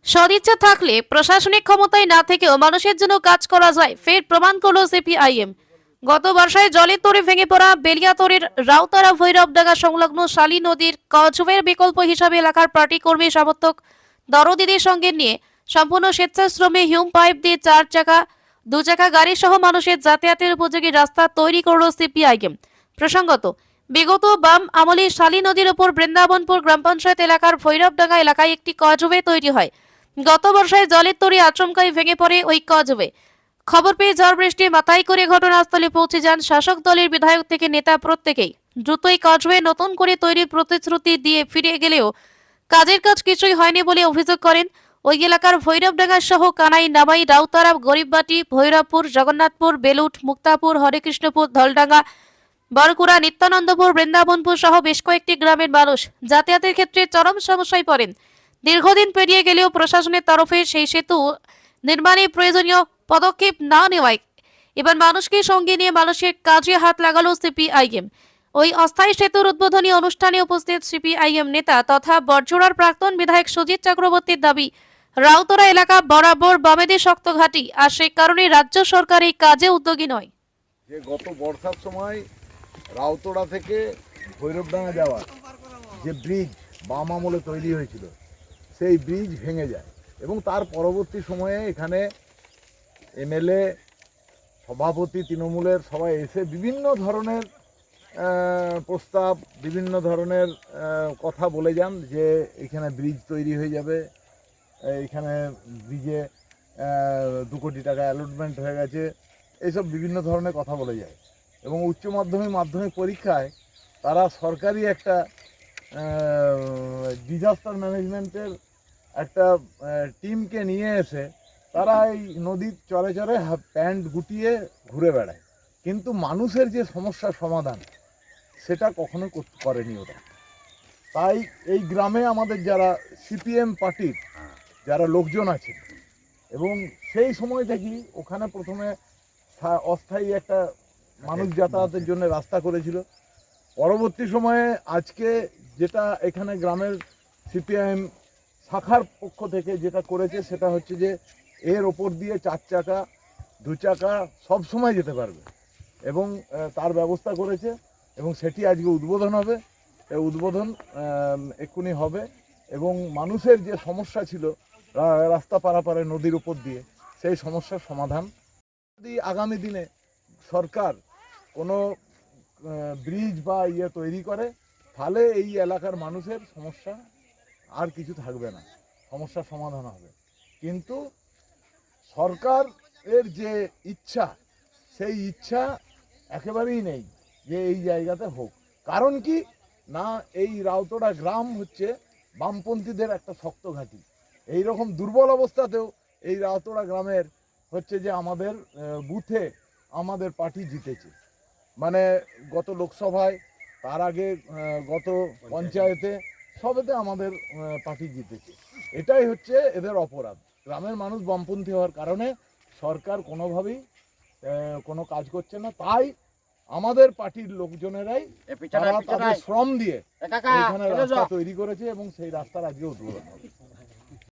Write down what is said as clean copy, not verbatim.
সদিচ্ছা থাকলে প্রশাসনিক ক্ষমতায় না থেকেও মানুষের জন্য কাজ করা যায়, ফের প্রমাণ করল সিপিআইএম। গত বর্ষায় জলের তোড়ে ভেঙে পড়া বেলিয়াতোড়ের রাউতারা ভৈরবডাঙ্গা সংলগ্ন শালী নদীর কজবের বিকল্প হিসাবে এলাকার পার্টি কর্মী সমর্থক দরদিদের সঙ্গে নিয়ে সম্পূর্ণ স্বেচ্ছাশ্রমে হিউম পাইপ দিয়ে 4 চাকা 2 চাকা গাড়ি সহ মানুষের যাতায়াতের উপযোগী রাস্তা তৈরি করল সিপিআইএম। প্রসঙ্গত, বিগত বাম আমলে শালী নদীর উপর বৃন্দাবনপুর গ্রাম পঞ্চায়েত এলাকার ভৈরবডাঙ্গা এলাকায় একটি কজওয়ে তৈরি হয়। গত বর্ষায় জলের তরী আচমকাই ভেঙে পড়ে ওই কজওয়ে। খবর পেয়ে ঝড় বৃষ্টি মাথায় করে ঘটনাস্থলে পৌঁছে যান শাসক দলের বিধায়ক থেকে নেতা প্রত্যেকেই। দ্রুতই কজওয়ে নতুন করে তৈরির প্রতিশ্রুতি দিয়ে ফিরে গেলেও কাজের কাজ কিছুই হয়নি বলে অভিযোগ করেন ওই এলাকার ভৈরবডাঙ্গা সহ কানাই, নামাই, রাউতারা, গরিববাটি, ভৈরবপুর, জগন্নাথপুর, বেলুট, মুক্তাপুর, হরেকৃষ্ণপুর, ধলডাঙ্গা, বরকুড়া, নিত্যানন্দপুর, বৃন্দাবনপুর সহ বেশ কয়েকটি গ্রামের মানুষ যাতায়াতের ক্ষেত্রে চরম সমস্যায় পড়েন। দীর্ঘদিন পেরিয়ে গেলেও প্রশাসনের তরফে সেই সেতু নির্মাণে প্রয়োজনীয় পদক্ষেপ না নেওয়ায় এবার মানুষকে সঙ্গে নিয়ে মানুষের কাজে হাত লাগালো সিপিআইএম। ওই অস্থায়ী সেতুর উদ্বোধনী অনুষ্ঠানে উপস্থিত সিপিআইএম নেতা তথা বড়জোড়ার প্রাক্তন বিধায়ক সুজিত চক্রবর্তীর দাবি, রাউতরা এলাকা বরাবর বামেদের শক্ত ঘাঁটি, আর সেই কারণে রাজ্য সরকার এই কাজে উদ্যোগী নয়। যে গত বর্ষার সময় রাউতড়া থেকে ভৈরবডাঙ্গা যাওয়ার যে ব্রিজ বাম আমলে তৈরি হয়েছিল, সেই ব্রিজ ভেঙে যায় এবং তার পরবর্তী সময়ে এখানে এমএলএ, সভাপতি, তৃণমূলের সবাই এসে বিভিন্ন ধরনের প্রস্তাব, বিভিন্ন ধরনের কথা বলে যান যে এখানে ব্রিজ তৈরি হয়ে যাবে, এখানে ব্রিজে 2 কোটি টাকা অ্যালটমেন্ট হয়ে গেছে, এইসব বিভিন্ন ধরনের কথা বলে যায়। এবং উচ্চ মাধ্যমিক পরীক্ষায় তারা সরকারি একটা ডিজাস্টার ম্যানেজমেন্টের একটা টিমকে নিয়ে এসে তারা এই নদীর চরে চরে প্যান্ট গুটিয়ে ঘুরে বেড়ায়, কিন্তু মানুষের যে সমস্যার সমাধান সেটা কখনো করেনি ওরা। তাই এই গ্রামে আমাদের যারা সিপিএম পার্টির যারা লোকজন আছে, এবং সেই সময় থেকেই ওখানে প্রথমে অস্থায়ী একটা মানুষ যাতায়াতের জন্য রাস্তা করেছিল। পরবর্তী সময়ে আজকে যেটা এখানে গ্রামের সিপিআইএম শাখার পক্ষ থেকে যেটা করেছে সেটা হচ্ছে যে এর ওপর দিয়ে 4 চাকা 2 চাকা সব সময় যেতে পারবে এবং তার ব্যবস্থা করেছে এবং সেটি আজকে উদ্বোধন হবে। এই উদ্বোধন এক্ষুনি হবে এবং মানুষের যে সমস্যা ছিল রাস্তা পারাপারে নদীর উপর দিয়ে, সেই সমস্যার সমাধান। যদি আগামী দিনে সরকার কোনো ব্রিজ বা তৈরি করে, তাহলে এই এলাকার মানুষের সমস্যা আর কিছু থাকবে না, সমস্যার সমাধান হবে। কিন্তু সরকারের যে ইচ্ছা, সেই ইচ্ছা একেবারেই নেই যে এই জায়গাতে হোক। কারণ কি না, এই রাউতড়া গ্রাম হচ্ছে বামপন্থীদের একটা শক্ত ঘাঁটি। এইরকম দুর্বল অবস্থাতেও এই রাউতড়া গ্রামের হচ্ছে যে আমাদের বুথে আমাদের পার্টি জিতেছে, মানে গত লোকসভায়, তার আগে গত পঞ্চায়েতে, সবেতে আমাদের পার্টি জিতেছে। এটাই হচ্ছে এদের অপরাধ। গ্রামের মানুষ বামপন্থী হওয়ার কারণে সরকার কোনোভাবেই কোনো কাজ করছে না। তাই আমাদের পার্টির লোকজনেরাই তাদের শ্রম দিয়ে এখানে রাস্তা তৈরি করেছে এবং সেই রাস্তার আজকে উদ্বোধন হবে।